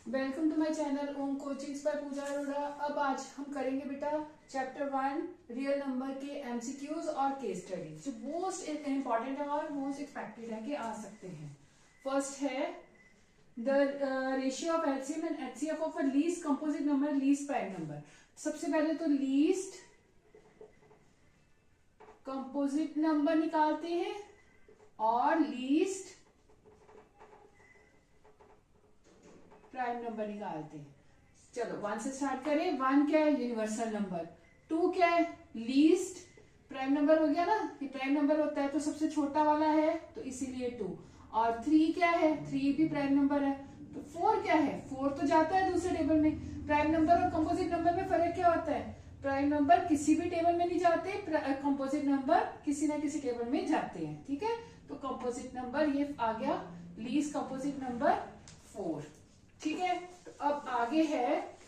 Welcome to my channel Om coachings by Pooja Arora. अब आज हम करेंगे बेटा चैप्टर 1 रियल नंबर के एमसीक्यूज और केस स्टडीज जो मोस्ट इंपॉर्टेंट है और मोस्ट एक्सपेक्टेड है कि आ सकते हैं। फर्स्ट है the ratio of LCM and HCF of a least composite number least prime number. सबसे पहले तो लीस्ट कंपोजिट नंबर निकालते हैं और लीस्ट प्राइम नंबर निकालते हैं। चलो 1 से स्टार्ट करें। 1 क्या है? Universal number. 2 क्या है? लीस्ट प्राइम नंबर हो गया ना, ये प्राइम नंबर होता है तो सबसे छोटा वाला है तो इसीलिए 2। और 3 क्या है? 3 भी प्राइम नंबर है। तो 4 क्या है? 4 तो जाता है दूसरे टेबल में। प्राइम नंबर और कंपोजिट नंबर में फर्क क्या होता है? प्राइम नंबर किसी भी टेबल में नहीं जाते, कंपोजिट नंबर किसी ना किसी टेबल में जाते हैं। ठीक है, तो कंपोजिट नंबर ये आ गया लीस्ट कंपोजिट नंबर 4। ठीक है, तो अब आगे है,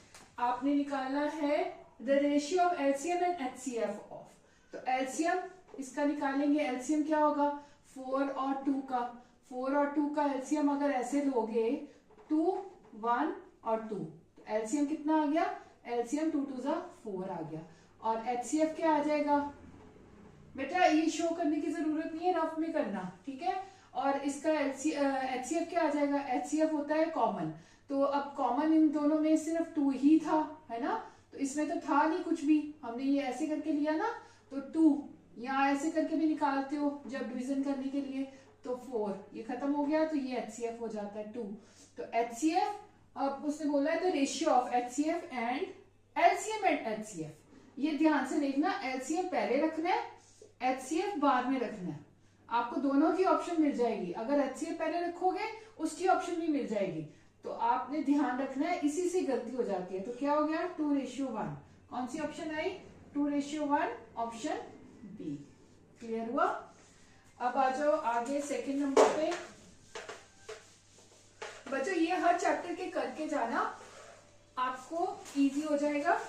आपने निकाला है the ratio of LCM and HCF of. तो एलसीएम इसका निकालेंगे। एलसीएम क्या होगा? 4 और 2 का। 4 और 2 का एलसीएम अगर ऐसे लोगे 2, 1 और 2, तो एलसीएम कितना आ गया? एलसीएम 2 2 4 आ गया। और एचसीएफ क्या आ जाएगा बेटा? ये शो करने की जरूरत नहीं है, रफ में करना। ठीक है, और इसका एचसीएफ क्या आ जाएगा? एचसीएफ होता है कॉमन। तो अब कॉमन इन दोनों में सिर्फ 2 ही था, है ना, तो इसमें तो था नहीं कुछ भी, हमने ये ऐसे करके लिया ना, तो 2 यहाँ ऐसे करके भी निकालते हो जब डिवीजन करने के लिए, तो 4 ये खत्म हो गया, तो ये एचसीएफ हो जाता है 2। तो एचसीएफ, अब उसने बोला है the ratio of HCF and LCM and HCF. ये ध्यान से देखना, एलसीएम पहले रखना है, एचसीएफ बाद में रखना है। आपको दोनों की ऑप्शन मिल जाएगी, अगर एचसीएफ पहले रखोगे उसकी ऑप्शन भी मिल जाएगी। तो आपने ध्यान रखना है, इसी से गलती हो जाती है। तो क्या हो गया? 2:1। कौन सी ऑप्शन आई? 2:1, ऑप्शन बी। क्लियर हुआ? अब आ जाओ आगे सेकंड नंबर पे। बच्चों ये हर चैप्टर के करके जाना, आपको इजी हो जाएगा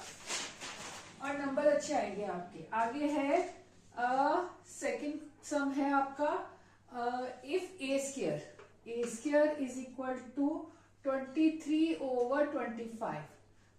और नंबर अच्छे आएंगे आपके। आगे है सेकंड सम है आपका, if a square is equal to 23/25।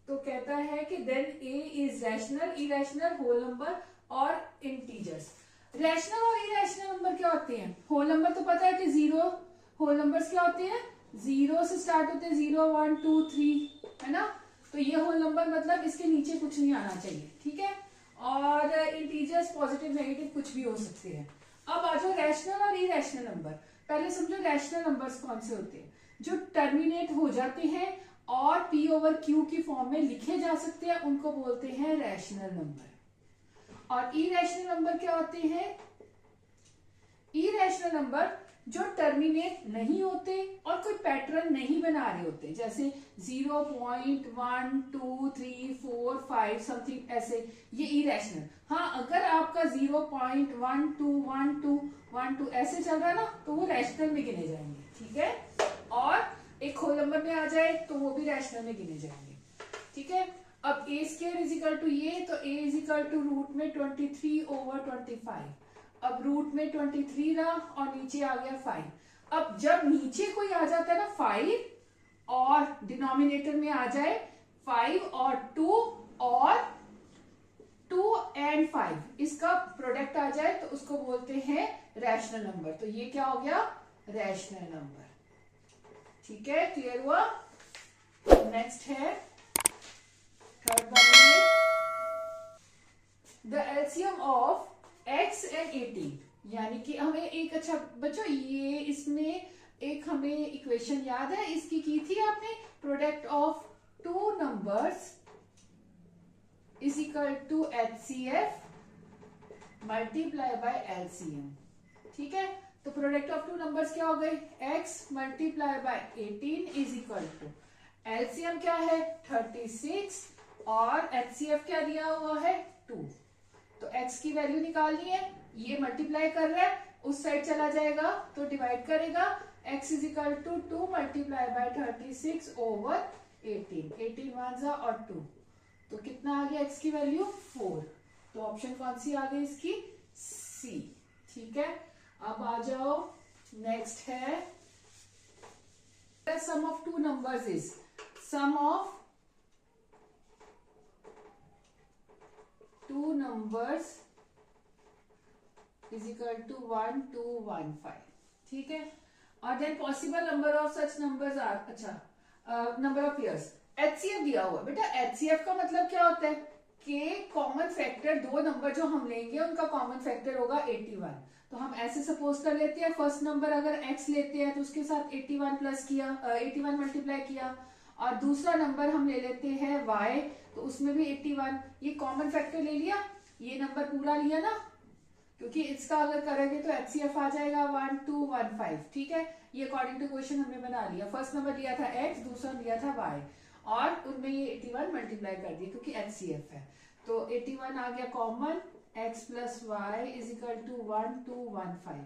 तो कहता है कि then a is rational, irrational, whole number और इंटीजर्स। रैशनल और इरेशनल नंबर क्या होते हैं? होल नंबर तो पता है कि 0, होल नंबर्स क्या होते हैं? 0 से स्टार्ट होते हैं, 0 1 2 3, है ना, तो ये होल नंबर मतलब इसके नीचे कुछ नहीं आना चाहिए। ठीक है, और इंटीजर्स पॉजिटिव नेगेटिव कुछ भी हो सकते हैं। अब आ जाओ रैशनल और इरेशनल नंबर। पहले समझो रैशनल नंबर्स कौन से होते हैं? जो टर्मिनेट हो जाते हैं और p/q की फॉर्म में लिखे जा सकते हैं, उनको बोलते हैं रैशनल नंबर। और इरेशनल नंबर क्या होते हैं? इरेशनल नंबर जो टर्मिनेट नहीं होते और कोई पैटर्न नहीं बना रहे होते, जैसे 0.1 2 3 4 5 समथिंग ऐसे, ये इरेशनल। हाँ, अगर आपका 0.1 2 1 2 1 2 ऐसे चल रहा है ना, तो वो रैशनल में गिने जाएंगे। ठीक है, और एक होल नंबर में आ जाए तो वो भी रैशनल में गिने जाएंगे। ठीक है, अब ए स्क्वायर इज इक्वल टू ये, तो ए इज इक्वल टू रूट में 23/25। अब रूट में 23 रहा और नीचे आ गया 5। अब जब नीचे कोई आ जाता है ना 5 और डिनोमिनेटर में आ जाए 5 और 2 और 2 एंड 5, इसका प्रोडक्ट आ जाए तो उसको बोलते हैं रैशनल नंबर। तो ये क्या हो गया? Rational number. ठीक है, क्लियर हुआ? नेक्स्ट है third one, the LCM of x and 18। यानी कि हमें एक, अच्छा बच्चों ये इसमें एक हमें इक्वेशन याद है, इसकी की थी आपने, product of 2 numbers is equal to HCF multiply by LCM। ठीक है, तो प्रोडक्ट ऑफ 2 नंबर्स क्या हो गए? x multiply by 18 is equal to LCM क्या है? 36 और HCF क्या दिया हुआ है? 2। तो x की वैल्यू निकालनी है, ये मल्टीप्लाई कर रहा है, उस साइड चला जाएगा तो डिवाइड करेगा। x is equal to 2 multiply by 36/18, 18 1 और 2, तो कितना आ गया x की वैल्यू? 4। तो ऑप्शन कौन सी आ गई इसकी? सी। ठीक है, अब आ जाओ नेक्स्ट है sum of 2 numbers is sum of two numbers is equal to 1215, ठीक है। और then possible number of such numbers are, अच्छा नंबर ऑफ पेयर्स। एचसीएफ दिया हुआ बेटा, एचसीएफ का मतलब क्या होता है कि कॉमन फैक्टर, दो नंबर जो हम लेंगे उनका कॉमन फैक्टर होगा 81। तो हम ऐसे सपोज कर लेते हैं, फर्स्ट नंबर अगर x लेते हैं तो उसके साथ 81 प्लस किया, 81 मल्टीप्लाई किया, और दूसरा नंबर हम ले लेते हैं y, तो उसमें भी 81, ये कॉमन फैक्टर ले लिया, ये नंबर पूरा लिया ना, क्योंकि इसका अगर करेंगे तो एचसीएफ आ जाएगा 1215, ठीक है। ये अकॉर्डिंग टू क्वेश्चन हमने बना लिया, फर्स्ट नंबर लिया था x, दूसरा लिया था y, और उनमें ये 81 मल्टीप्लाई कर दिया क्योंकि एचसीएफ है। तो 81 आ गया common, x plus y is equal to 1215।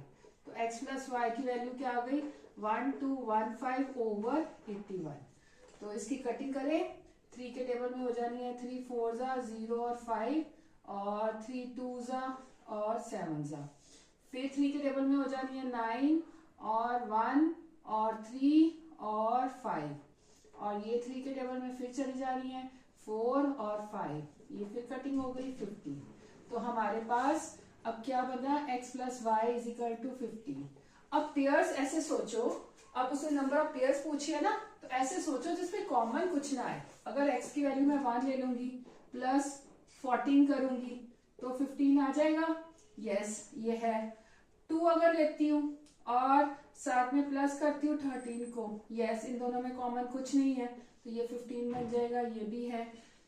तो x प्लस वाई की वैल्यू क्या आ गई 1215 ओवर 81। तो इसकी कटिंग करें, 3 के टेबल में हो जानी है 3 4 जा 0 और 5, और 3 2 जा और 7 जा, फिर 3 के टेबल में हो जानी है 9 और 1 और 3 और 5, और ये 3 के टेबल में फिर चली जा रही है 4 और 5, ये फिर कटिंग हो गई 50। तो हमारे पास अब क्या बना, x plus y is equal to 50। अब पेयर्स ऐसे सोचो, अब उसने नंबर ऑफ पेयर्स पूछी है ना, तो ऐसे सोचो जिसमें कॉमन कुछ ना है। अगर x की वैल्यू मैं 1 ले लूंगी प्लस 14 करूंगी तो 15 आ जाएगा, यस ये है। 2 अगर लेती हूँ और साथ में प्लस करती हूँ 13 को, यस इन दोनों में कॉमन कुछ नहीं है तो ये 15 बन जाएगा, ये भी है।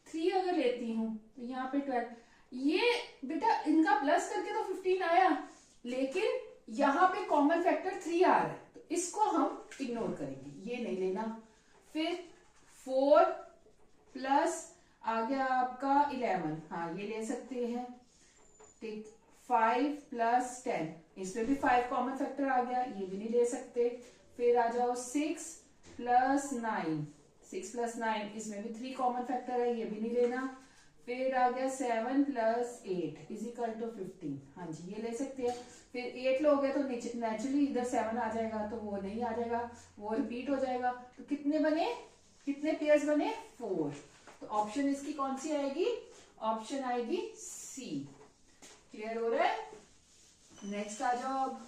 3 अगर लेती हूँ तो यहाँ पे 12, ये बेटा इनका प्लस करके तो 15 आया, लेकिन यहाँ पे कॉमन फैक्टर 3 आ रहा है, तो इसको हम इग्नोर करेंगे, ये नहीं लेना। फिर 4 प्लस आ गया आपका 11, हाँ ये ले सकते हैं, ठीक। 5 प्लस 10, इसमें भी 5 कॉमन फैक्टर आ गया, ये भी नहीं ले सकते। फिर आ जाओ 6 प्लस 9, 6 प्लस 9, इसमें भी 3 कॉमन फैक्टर है, ये भी नहीं लेना। फिर आ गया 7 प्लस 8 इज इक्वल टू 15, हाँ जी ये ले सकते हैं। फिर 8 लोगे तो नेचुरली इधर 7 आ जाएगा, तो वो नहीं आ जाएगा, वो रिपीट हो जाएगा। तो कितने बने, कितने पेयर्स बने 4। तो ऑप्शन इसकी कौन सी आएगी, ऑप्शन आएगी सी। क्लियर हो रहा है, नेक्स्ट आ जाओ। अब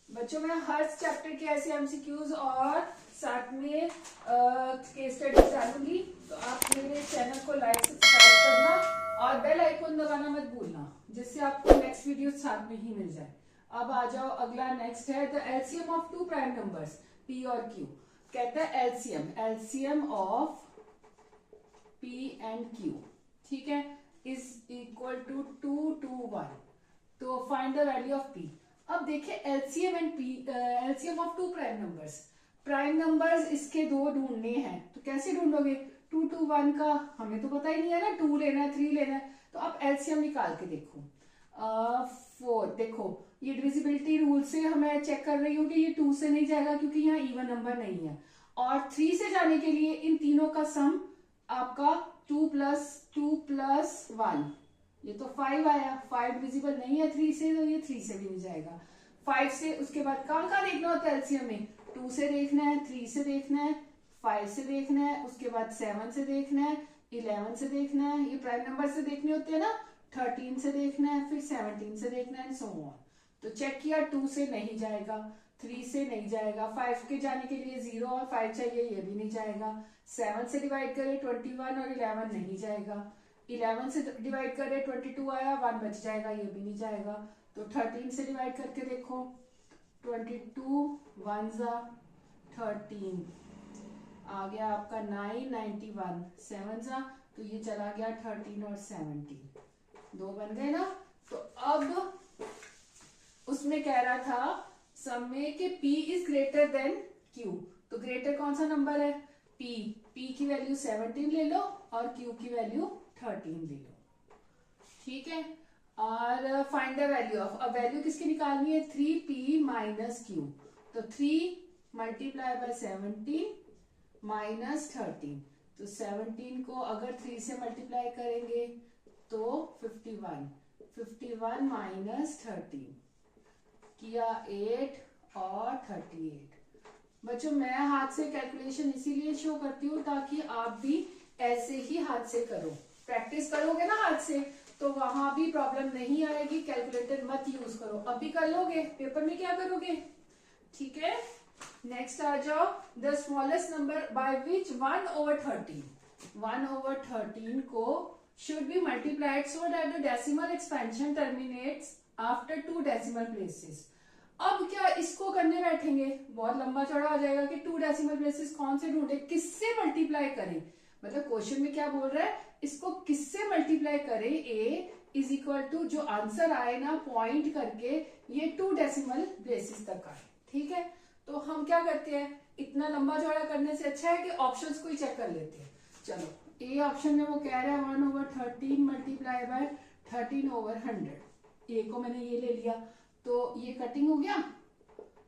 बच्चों मैं हर चैप्टर के ऐसे एमसीक्यूज और साथ में केस स्टडीज डालूंगी, तो आप मेरे चैनल को लाइक सब्सक्राइब करना और बेल आइकन दबाना मत भूलना, जिससे आपको नेक्स्ट वीडियो साथ में ही मिल जाए। अब आ जाओ, अगला नेक्स्ट है the LCM of two prime numbers p और q। कहता है LCM of p and q, ठीक है, इज इक्वल टू 2 to 1। तो find the value of p। अब देखिए LCM and p, LCM of two prime numbers, prime numbers इसके दो ढूंढने हैं, तो कैसे ढूंढोगे, 2 to 1 का हमें तो पता ही नहीं है ना, 2 लेना है 3 लेना है, तो आप एलसीएम निकाल के देखो। 4, देखो ये डिविजिबिलिटी रूल से मैं चेक कर रही हूँ कि ये 2 से नहीं जाएगा क्योंकि यहाँ इवन नंबर नहीं है, और 3 से जाने के लिए इन तीनों का सम आपका 2 प्लस 1, ये तो 5 आया, 5 डिविजिबल नहीं है 3 से, तो ये 3 से भी नहीं जाएगा। 5 से उसके बाद कहाँ देखना होता है एलसीएम में, 2 से देखना है, 3 से देखना है, 5 से देखना है, उसके बाद 7 से देखना है, 11 से देखना है, ये प्राइम नंबर से देखने होते हैं ना, 13 से देखना है, फिर 17 से देखना है, सो ऑन। तो चेक किया 2 से नहीं जाएगा, 3 से नहीं जाएगा, 5 के जाने के लिए 0 और 5 चाहिए, ये भी नहीं जाएगा। 7 से डिवाइड करें 21 और 11 नहीं जाएगा, 11 से डिवाइड करें 22 आया, 1 बच जाएगा, ये भी नहीं जाएगा। तो 13 से डिवाइड करके देखो, 22 1 जा 13 आ गया आपका 9, 91 7 जा, तो ये चला गया 13 और 17, 2 बन गए ना। तो अब उसमें कह रहा था सम में कि p is greater than q, तो ग्रेटर कौन सा नंबर है, p की वैल्यू 17 ले लो और q की वैल्यू 13 ले लो, ठीक है। और फाइंड द वैल्यू ऑफ, अब वैल्यू किसकी निकालनी है, 3p माइनस q, तो 3 मल्टीप्लाई बाय 17 माइनस 13, तो 17 को अगर 3 से मल्टीप्लाई करेंगे तो 51 माइनस 13 किया 8 और 38, बच्चों मैं हाथ से कैलकुलेशन इसीलिए शो करती हूँ ताकि आप भी ऐसे ही हाथ से करो, प्रैक्टिस करोगे ना हाथ से तो वहां भी प्रॉब्लम नहीं आएगी। कैलकुलेटर मत यूज करो, अभी कर लोगे पेपर में क्या करोगे, ठीक है। नेक्स्ट आ जाओ, the smallest number by which 1/13, 1/13 को should be multiplied so that the decimal expansion terminates after 2 decimal places। अब क्या इसको करने बैठेंगे, बहुत लंबा चौड़ा हो जाएगा कि 2 डेसिमल प्लेसेस कौन से ढूंढे, किससे मल्टीप्लाई करें, मतलब क्वेश्चन में क्या बोल रहा है, इसको किससे मल्टीप्लाई करें, a इज इक्वल टू जो आंसर आए ना पॉइंट करके ये 2 डेसिमल प्लेसेस तक आए, ठीक है। तो हम क्या करते हैं, इतना लंबा चौड़ा करने से अच्छा है कि ऑप्शंस को ही चेक कर लेते हैं। चलो ए ऑप्शन में वो कह रहा है 1/13 मल्टीप्लाई बाय 13/100, ए को मैंने ये ले लिया तो ये कटिंग हो गया,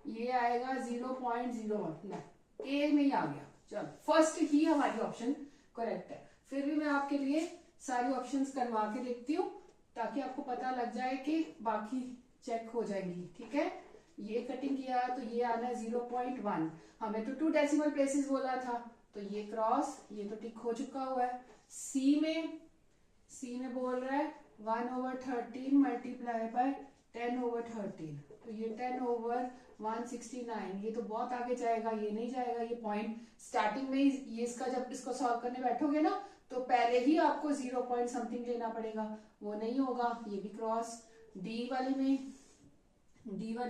ये आएगा 0.01, ए में ही आ गया। चलो फर्स्ट ही हमारी ऑप्शन करेक्ट है। फिर भी मैं आपके लिए सारी ऑप्शंस करवा के देखती हूँ ताकि आपको पता लग जाए कि बाकी चेक हो जाएंगी, ठीक है। ये कटिंग किया तो ये आना है 0.1, हमें तो 2 डेसिमल प्लेसेस बोला था तो ये क्रॉस, ये तो टिक हो चुका हुआ है। सी में बोल रहा है 1/13 मल्टीप्लाई बाय 10/13, तो ये 10/169, ये तो बहुत आगे जाएगा, ये नहीं जाएगा। ये पॉइंट स्टार्टिंग में ही ये इसका जब इसको सॉल्व करने बैठोगे ना तो पहले ही आपको 0 पॉइंट समथिंग लेना पड़ेगा, वो नहीं होगा। ये भी क्रॉस। डी वाली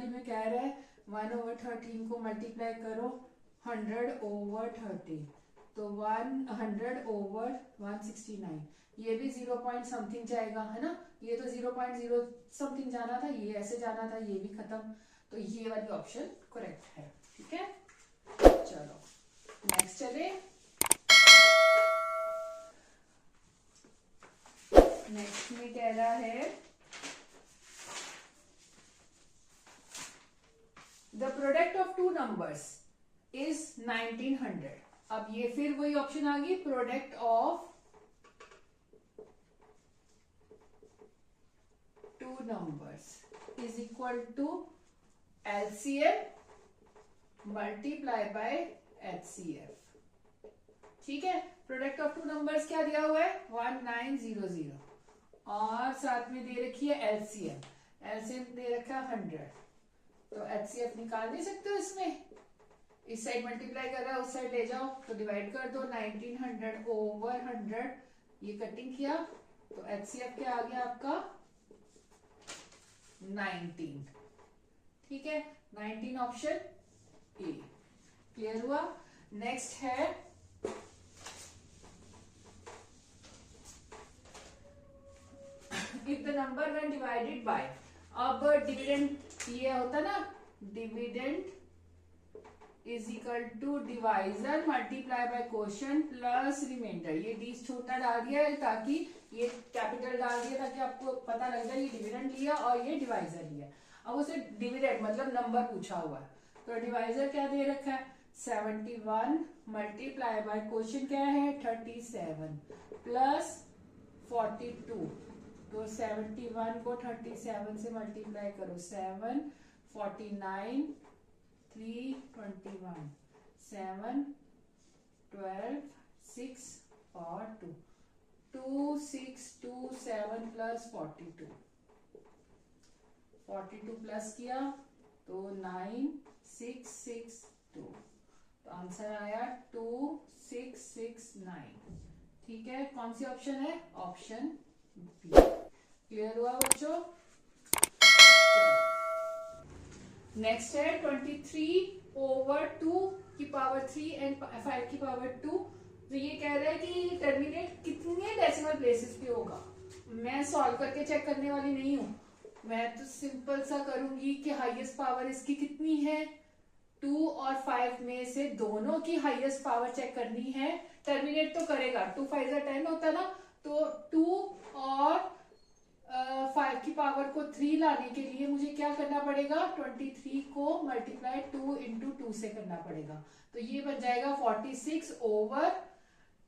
में कह रहा है 1/13 को मल्टीप्लाई करो 100/13, तो 100/169, ये भी 0 पॉइंट समथिंग जाएगा, है ना। ये तो 0.0 समथिंग जाना था, ये ऐसे जाना था, ये भी खत्म, तो ये वाली ऑप्शन करेक्ट है, ठीक है। चलो नेक्स्ट चले, नेक्स्ट में कह रहा है the product of 2 numbers is 1900। अब ये फिर वही ऑप्शन आ गई, product of 2 numbers is equal to LCM multiply by HCF, ठीक है। प्रोडक्ट ऑफ 2 नंबर्स क्या दिया हुआ है 1900 और साथ में दे रखी है LCM दे रखा है 100, तो HCF निकाल नहीं सकते हो इसमें, इस साइड मल्टीप्लाई कर रहा है उस साइड ले जाओ तो डिवाइड कर दो, 1900/100, ये कटिंग किया तो HCF क्या आ गया आपका 19, ठीक है। 19 ऑप्शन ए क्लियर हुआ। नेक्स्ट है if the number when divided by, अब डिविडेंड ये होता ना, dividend is equal to divisor multiply by quotient plus remainder, ये डी छोटा डाल दिया है ताकि ये कैपिटल डाल दिया ताकि आपको पता लग जाए ये डिविडेंड लिया और ये डिवाइजर लिया। अब उसे डिविडेंड मतलब नंबर पूछा हुआ है तो डिवाइजर क्या दे रखा है 71 मल्टीप्लाई बाय क्वोशिएंट क्या है 37 प्लस 42, तो 71 को 37 से मल्टीप्लाई करो 7 49 321 7 12 6 और 2 2 6 2 7 प्लस 42 प्लस किया तो 9 6 6 2, तो आंसर आया 2669, ठीक है। कौन सी ऑप्शन है, ऑप्शन बी। क्लियर हुआ बच्चों। नेक्स्ट है 23/2 की पावर 3 एंड 5 की पावर 2, तो ये कह रहा है कि टर्मिनेट कितने डेसिमल प्लेसेस पे होगा। मैं सॉल्व करके चेक करने वाली नहीं हूं, मैं तो सिंपल सा करूंगी कि हाईएस्ट पावर इसकी कितनी है, 2 और 5 में से दोनों की हाईएस्ट पावर चेक करनी है। टर्मिनेट तो करेगा, 2 5 10 होता ना, तो 2 और 5 की पावर को 3 लाने के लिए मुझे क्या करना पड़ेगा, 23 को मल्टीप्लाई 2 इंटू 2 से करना पड़ेगा, तो ये बन जाएगा 46 ओवर,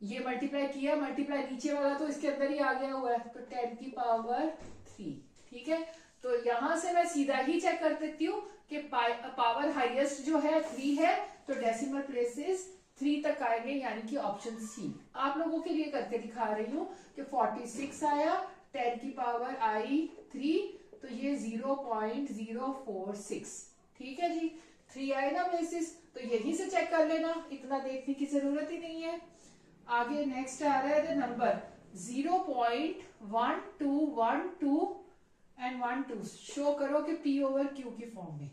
ये मल्टीप्लाई किया, मल्टीप्लाई नीचे वाला तो इसके अंदर ही आ गया हुआ है, तो 10 की पावर 3, ठीक है। तो यहां से मैं सीधा ही चेक कर देती हूँ कि पावर हाईएस्ट जो है 3 है, तो डेसिमल प्लेसेस 3 तक आएंगे, यानी कि ऑप्शन सी। आप लोगों के लिए करके दिखा रही हूँ कि 46 आया, 10 की पावर आई 3, तो ये 0.046, ठीक है जी। 3 आए ना प्लेसेस, तो यही से चेक कर लेना, इतना देखने की जरूरत ही नहीं है। आगे नेक्स्ट आ रहा है नंबर 0.1212 एंड 12 शो करो कि P ओवर Q की फॉर्म में।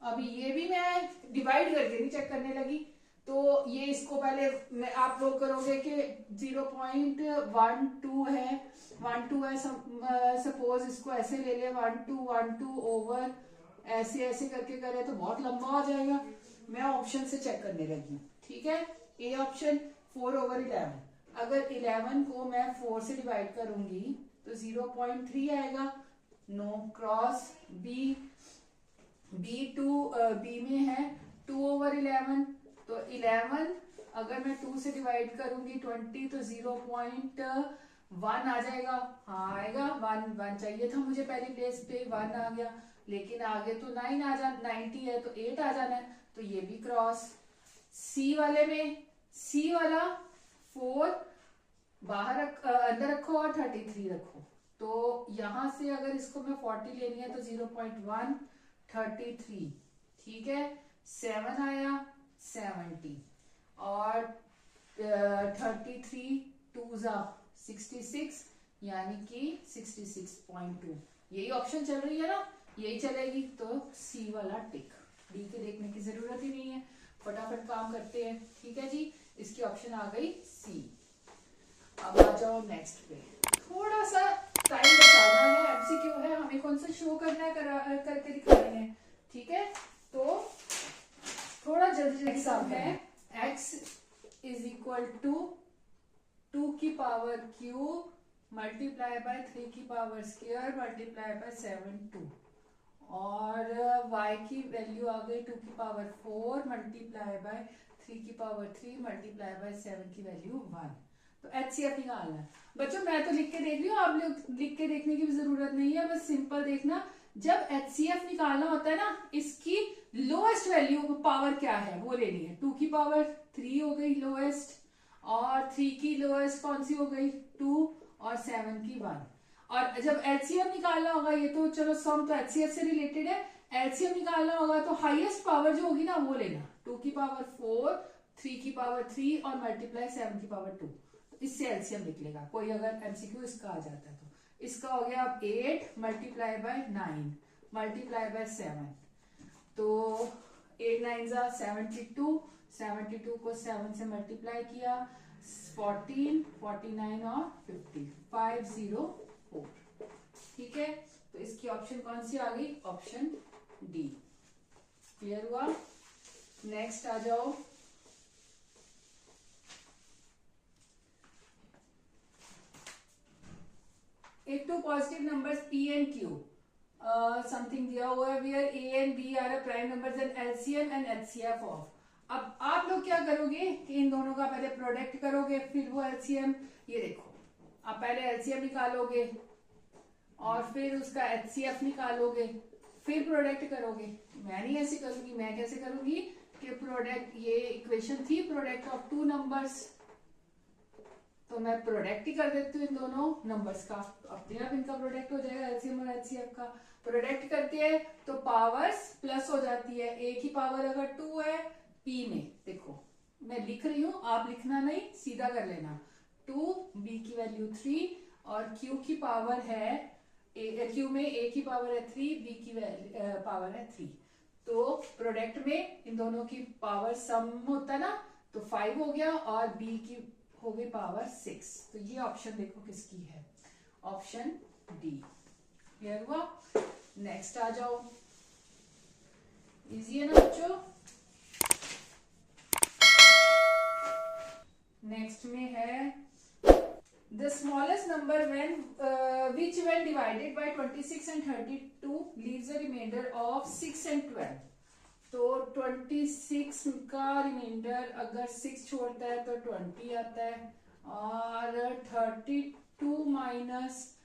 अभी ये भी मैं डिवाइड करके नहीं चेक करने लगी, तो ये इसको पहले मैं आप लोग करोगे कि 0.12 है, 12 है, सपोज इसको ऐसे ले ले 1212 ओवर ऐसे ऐसे करके करे तो बहुत लंबा हो जाएगा। मैं ऑप्शन से चेक करने लगी हूँ, ठीक है। ए ऑप्शन 4 ओवर 11, अगर 11 को मैं 4 से डिवाइड करूंगी तो 0.3 आएगा, नो क्रॉस। बी बी में है 2 ओवर 11, तो 11 अगर मैं 2 से डिवाइड करूंगी 20 तो 0.1 आ जाएगा। हाँ आएगा, 1 चाहिए था मुझे पहली प्लेस पे, 1 आ गया, लेकिन आगे तो 9 आ जा 90 है तो 8 आ जाना है, तो ये भी क्रॉस। सी वाले में, सी वाला 4 बाहर अंदर रखो और 33 रखो, तो यहां से अगर इसको मैं 40 लेनी है तो 0.1 33, ठीक है। 7 आया 70 और 33 2 जा 66, यानी कि 66.2। यही ऑप्शन चल रही है ना, यही चलेगी, तो सी वाला टिक, डी के देखने की जरूरत ही नहीं है, फटाफट काम करते हैं, ठीक है जी। इसकी ऑप्शन आ गई सी। अब आ जाओ नेक्स्ट पे, थोड़ा सा टाइम बचाना है, एमसीक्यू है, हमें कौन सा शो करना है, करके दिखाने हैं, ठीक है। तो थोड़ा जल्दी एग्जाम है। x इज इक्वल टू 2 की पावर क्यूब मल्टीप्लाई बाय 3 की पावर स्क्वायर मल्टीप्लाई बाय 7 2, और y की वैल्यू आ गई 2 की पावर 4 मल्टीप्लाई बाय 3 की पावर 3 मल्टीप्लाई बाय 7 की वैल्यू 1। तो HCF निकालना है बच्चों, मैं तो लिख के देख रही हूँ, आप लोग लिख के देखने की भी जरूरत नहीं है, बस सिंपल देखना। जब HCF निकालना होता है ना, इसकी लोएस्ट वैल्यू पावर क्या है वो लेनी है। 2 की पावर 3 हो गई लोएस्ट, और 3 की लोएस्ट कौन सी हो गई 2, और 7 की 1। और जब LCM निकालना होगा, ये तो चलो सम तो HCF से रिलेटेड है, LCM निकालना होगा तो हाईएस्ट पावर जो होगी ना वो लेना, 2 की पावर 4 3 की पावर 3 और मल्टीप्लाई 7 की पावर 2, इससे एलसीएम निकलेगा। कोई अगर एमसीक्यू इसका आ जाता है तो इसका हो गया 8 मल्टीप्लाई बाय 9 मल्टीप्लाई बाय 7, तो 8 9 जा 72, 72 को 7 से मल्टीप्लाई किया 14 49 और 50 504, ठीक है। तो इसकी ऑप्शन कौन सी आ गई, ऑप्शन डी। क्लियर हुआ। नेक्स्ट आ जाओ, एक तो positive numbers P and Q something दिया हुआ है, where A and B are a prime numbers and LCM and HCF of. अब आप लोग क्या करोगे कि इन दोनों का पहले प्रोडक्ट करोगे, फिर वो LCM। ये देखो, आप पहले LCM निकालोगे और फिर उसका HCF निकालोगे, फिर प्रोडक्ट करोगे। मैं नहीं ऐसे करूंगी, मैं कैसे करूंगी कि प्रोडक्ट, ये इक्वेशन थी प्रोडक्ट ऑफ टू नंबर्स, तो मैं प्रोडक्ट ही कर देती हूँ इन दोनों नंबर्स का, अपने आप इनका प्रोडक्ट हो जाएगा, एलसीएम और एचसीएफ का। प्रोडक्ट करते हैं तो पावर्स प्लस हो जाती है, ए की पावर अगर 2 है पी में, देखो मैं लिख रही हूँ, आप लिखना नहीं, सीधा कर लेना, 2 बी की वैल्यू 3 और क्यू की पावर है क्यू में ए की पावर है 3, बी की पावर है 3, तो प्रोडक्ट में इन दोनों की पावर सम होता है ना, तो 5 हो गया और बी की हो गई पावर 6। तो ये ऑप्शन देखो किसकी है, ऑप्शन डी। क्लियर हुआ। नेक्स्ट आ जाओ, इजी है ना बच्चों। नेक्स्ट में है the smallest number when which when divided by 26 and 32 leaves a remainder of 6 and 12। तो 26 का रिमाइंडर अगर 6 छोड़ता है तो 20 आता है, और 32 माइनस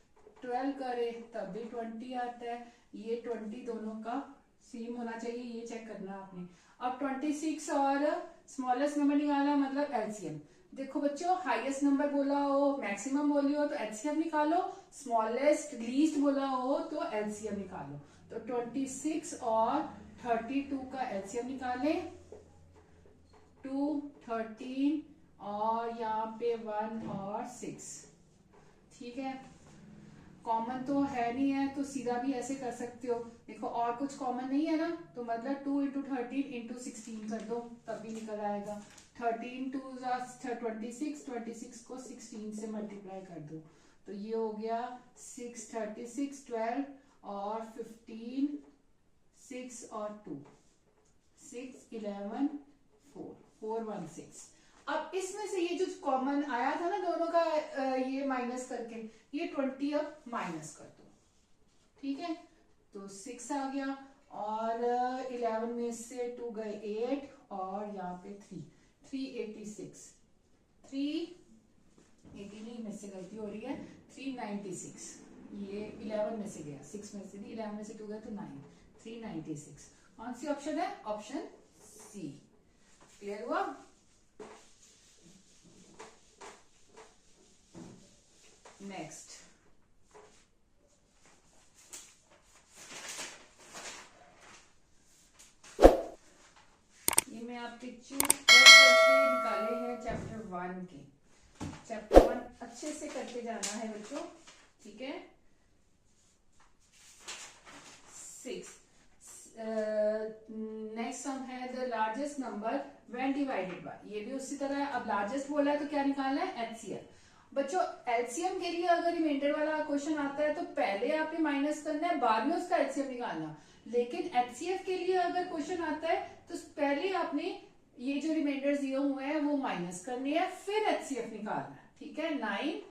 12 करे तब भी 20 आता है, ये 20 दोनों का सेम होना चाहिए, ये चेक करना आपने। अब 26 और स्मॉलेस्ट नंबर निकाला मतलब एलसीएम। देखो बच्चों, हाईएस्ट नंबर बोला हो, मैक्सिमम बोली हो तो एचसीएफ निकालो, स्मॉलेस्ट लीस्ट बोला हो तो एलसीएम निकालो। तो 26 और 32 का एलसीएम निकालें, 2, 13 और यहाँ पे 1 और 6। ठीक है, कॉमन तो है नहीं है तो सीधा भी ऐसे कर सकते हो। देखो और कुछ कॉमन नहीं है ना, तो मतलब 2 इंटू 13 इंटू 16 कर दो तब भी निकल आएगा। 13 2 26, 26 को 16 से मल्टीप्लाई कर दो तो ये हो गया 6 36 12 और 15 6 और 2 6 11 4 4 1 6। अब इसमें से ये जो कॉमन आया था ना दोनों का ये माइनस करके, ये 20 अब माइनस कर दो। ठीक है, तो 6 आ गया और 11 में से 2 गए 8 और यहाँ पे 386 380 में से गलती हो रही है 396। ये 11 में से गया, 6 में से नहीं, 11 में से 2 गए तो 9, 396। कौन सी ऑप्शन है? Option C. क्लियर हुआ? नेक्स्ट, ये मैं आपके निकाले हैं चैप्टर 1 के। चैप्टर 1 अच्छे से करके जाना है बच्चों। ठीक है, 6 नेक्स्ट सम है the largest number when divided bye. ये भी उसी तरह है। अब लार्जेस्ट बोला है तो क्या निकालना है? एचसीएफ। बच्चों एलसीएम के लिए अगर रिमाइंडर वाला क्वेश्चन आता है तो पहले आपने माइनस करना है, बाद में उसका एलसीएम निकालना। लेकिन एचसीएफ के लिए अगर क्वेश्चन आता है तो पहले आपने ये जो रिमाइंडर दिए हुए हैं वो माइनस करने हैं, फिर एचसीएफ निकालना है। ठीक है, 9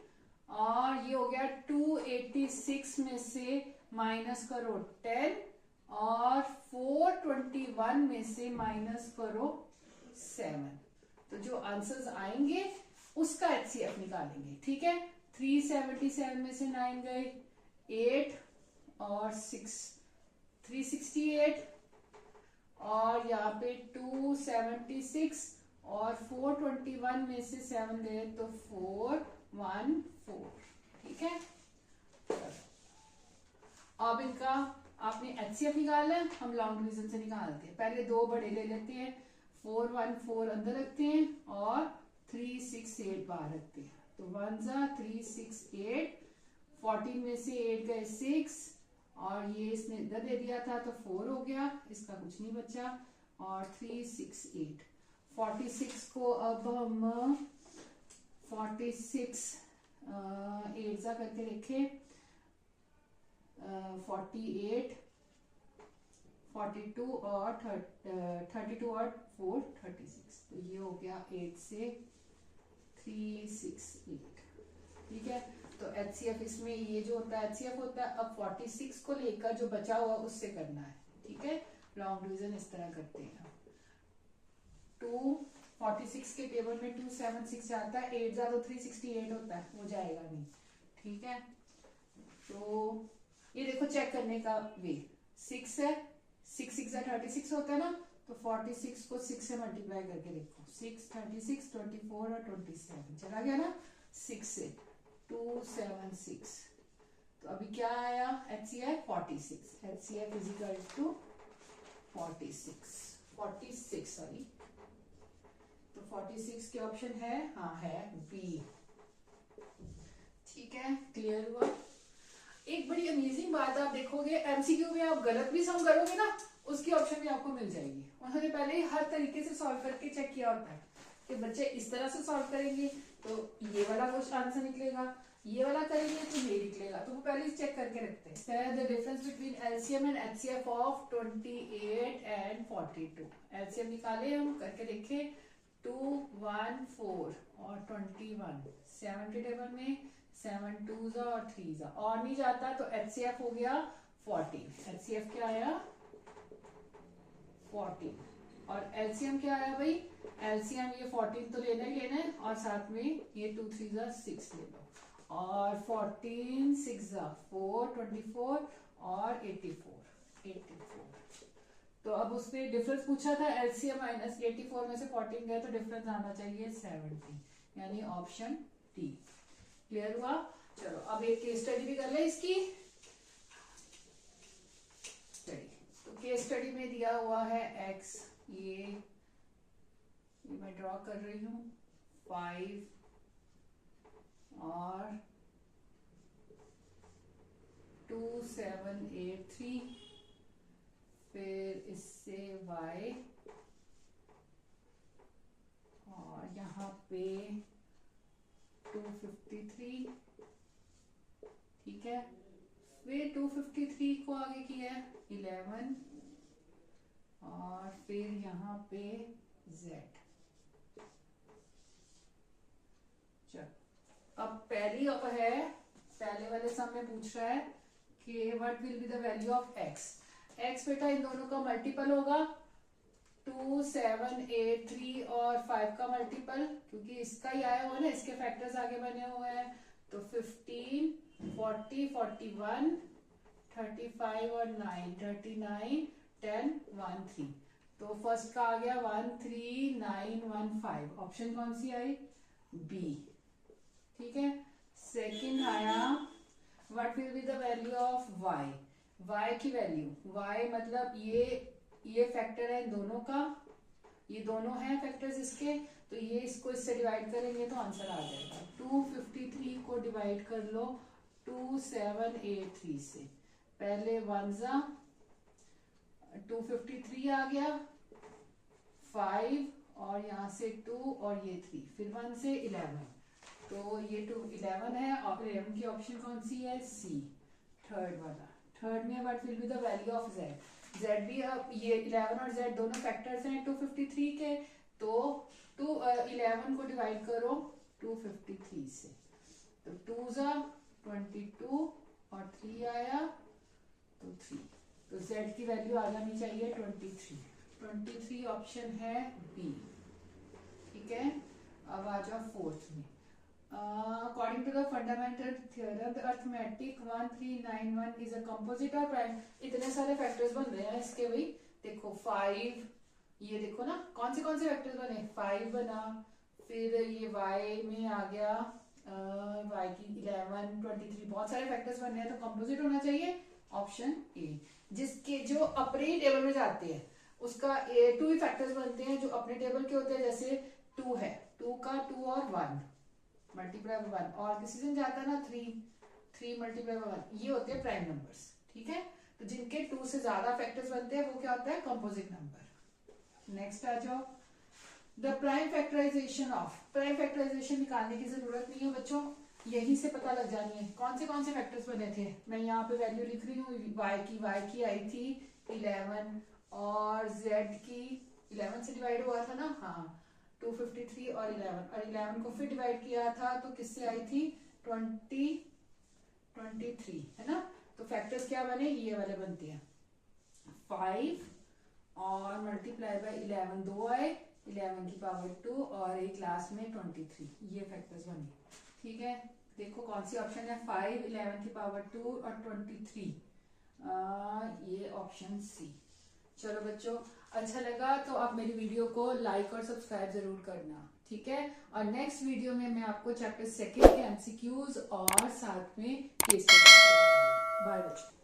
और ये हो गया 286 में से माइनस करो 10 और 421 में से माइनस करो 7। तो जो आंसर्स आएंगे उसका एचसीएफ निकालेंगे। ठीक है, 377 में से 9 गए 8 और 6 368 और यहाँ पे 276 और 421 में से 7 गए तो 414। ठीक है, अब इनका आपने एचसीएफ निकालना है, हम लॉन्ग डिवीजन से निकालते हैं। पहले दो बड़े ले लेते हैं, 414 अंदर रखते हैं और 368 बाहर रखते हैं। तो 1 जा 368, 14 में से 8 गए 6 और ये इसने इधर दे दिया था तो 4 हो गया, इसका कुछ नहीं बचा और 368। 46 को अब हम 46 8 जा करके देखें, 48 42 और 32 और 4 36। तो ये हो गया 8 से 368। ठीक है, तो एचसीएफ इसमें ये जो होता है एचसीएफ होता है। अब 46 को लेकर जो बचा हुआ उससे करना है। ठीक है, लॉन्ग डिवीजन इस तरह करते हैं। 246 के टेबल में 276 आता है, 8 जा तो 368 होता है, वो जाएगा नहीं। ठीक है, तो ये देखो चेक करने का वे 6 है, 6 6 36 होता है ना, तो 46 को 6 से मल्टीप्लाई करके देखो, 6 36 24 और 27 चला गया ना, 6 से 276। तो अभी क्या आया? HCF 46। HCF is equal to 46 sorry. तो 46 के ऑप्शन है, हाँ है बी। ठीक है, क्लियर हुआ? एक बड़ी अमेजिंग बात आप देखोगे, एमसीक्यू में आप गलत भी सम करोगे ना, उसकी ऑप्शन भी आपको मिल जाएगी। उन्होंने पहले ही हर तरीके से सॉल्व करके चेक किया होता है कि बच्चे इस तरह से सॉल्व करेंगे तो ये वाला क्वेश्चन आंसर निकलेगा, ये वाला करेंगे तो ये निकलेगा, तो वो पहले ही चेक करके रखते हैं। The difference between LCM and HCF of 28 and 42। LCM निकाले हम, करके देखे 2 1 4 और 21, 7 के टेबल में 7 2 और 3 और नहीं जाता तो एचसीएफ हो गया 14। एचसीएफ क्या आया? 14। और एलसीएम क्या आया भाई? एलसीएम ये 14 तो लेना ही लेना है और साथ में ये 2 3 6 ले लो और 14 6 4 24 और 84। तो अब उसने डिफरेंस पूछा था एलसीएम माइनस 84 में से 14 गए तो डिफरेंस आना चाहिए 70, यानी ऑप्शन डी। क्लियर हुआ? चलो अब एक केस स्टडी भी कर ले इसकी। तो केस स्टडी में दिया हुआ है x, ये मैं ड्रॉ कर रही हूं 5 और 2783, फिर इससे y और यहाँ पे 253, ठीक है। फिर 253 को आगे किया है 11 और फिर यहाँ पे z। चल अब पहली अब है, पहले वाले सम में पूछ रहा है कि what will be the value of x। x बेटा इन दोनों का मल्टीपल होगा, 2 7 8 3 और 5 का मल्टीपल, क्योंकि इसका ही आया हुआ ना, इसके फैक्टर्स आगे बने हुए हैं। तो 15 40 41 35 और 9 39 10 1 3। तो फर्स्ट का आ गया 13915, ऑप्शन कौन सी आई? बी, ठीक है। सेकंड आया what will be the value of y। y की वैल्यू, y मतलब ये फैक्टर है इन दोनों का, ये दोनों हैं फैक्टर्स इसके, तो ये इसको इससे डिवाइड करेंगे तो आंसर आ जाएगा। 253 को डिवाइड कर लो 2783 से, पहले 1 जा 253 आ गया, 5 और यहाँ से 2 और ये 3, फिर 1 से 11, तो ये 11 है और 11 की ऑप्शन कौन सी है? सी, थर्ड वाला। थर्ड में what will be the value of z। z भी अब ये 11 और z दोनों फैक्टर्स हैं 253 के, तो 11 को डिवाइड करो 253 से, तो 2 जा 22 और 3 आया तो 3, तो z की वैल्यू आ जानी चाहिए 23 ऑप्शन है बी, ठीक है। अब आ जाओ फोर्थ में। According to the fundamental theorem, the arithmetic 1391 is a composite or prime। इतने सारे फैक्टर्स बन रहे हैं इसके भाई, देखो 5, ये देखो ना कौन से फैक्टर्स बने, 5 बना, फिर ये y में आ गया y की 11 23, बहुत सारे फैक्टर्स बन रहे हैं, तो कंपोजिट होना चाहिए ऑप्शन ए। जिसके जो अपने टेबल में जाते हैं उसका 2 ही फैक्टर्स बनते हैं जो अपने टेबल के होते हैं, जैसे 2 है, 2 का 2 और 1 मल्टीप्लाई बाय 1, और किसी दिन जाता है ना 3 मल्टीप्लाई बाय 1, ये होते हैं प्राइम नंबर्स, ठीक है। तो जिनके 2 से ज्यादा फैक्टर्स बनते हैं वो क्या होता है? Composite number. नेक्स्ट आ जाओ, the prime factorisation of. Prime factorisation निकालने की जरूरत नहीं है बच्चों, यहीं से पता लग जानी है कौन से फैक्टर्स बने थे। मैं यहाँ पे वैल्यू लिख रही हूँ, y की आई थी 11 और z की 11 से डिवाइड हुआ था ना, हाँ 253 और 11 को फिर डिवाइड किया था तो किससे आई थी? 23, है ना। तो फैक्टर्स क्या बने? ये वाले बनते हैं, 5 और मल्टीप्लाई बाय 11 2 आए, 11 की पावर 2 और एक लास्ट में 23, ये फैक्टर्स बने, ठीक है। देखो कौन सी ऑप्शन है? 5 11 की पावर 2 और 23, ये ऑप्शन सी। चलो बच्चों, अच्छा लगा तो आप मेरी वीडियो को लाइक और सब्सक्राइब जरूर करना, ठीक है। और नेक्स्ट वीडियो में मैं आपको चैप्टर 2 के एमसीक्यूज और साथ में केस स्टडी कराऊंगी। बाय बच्चों।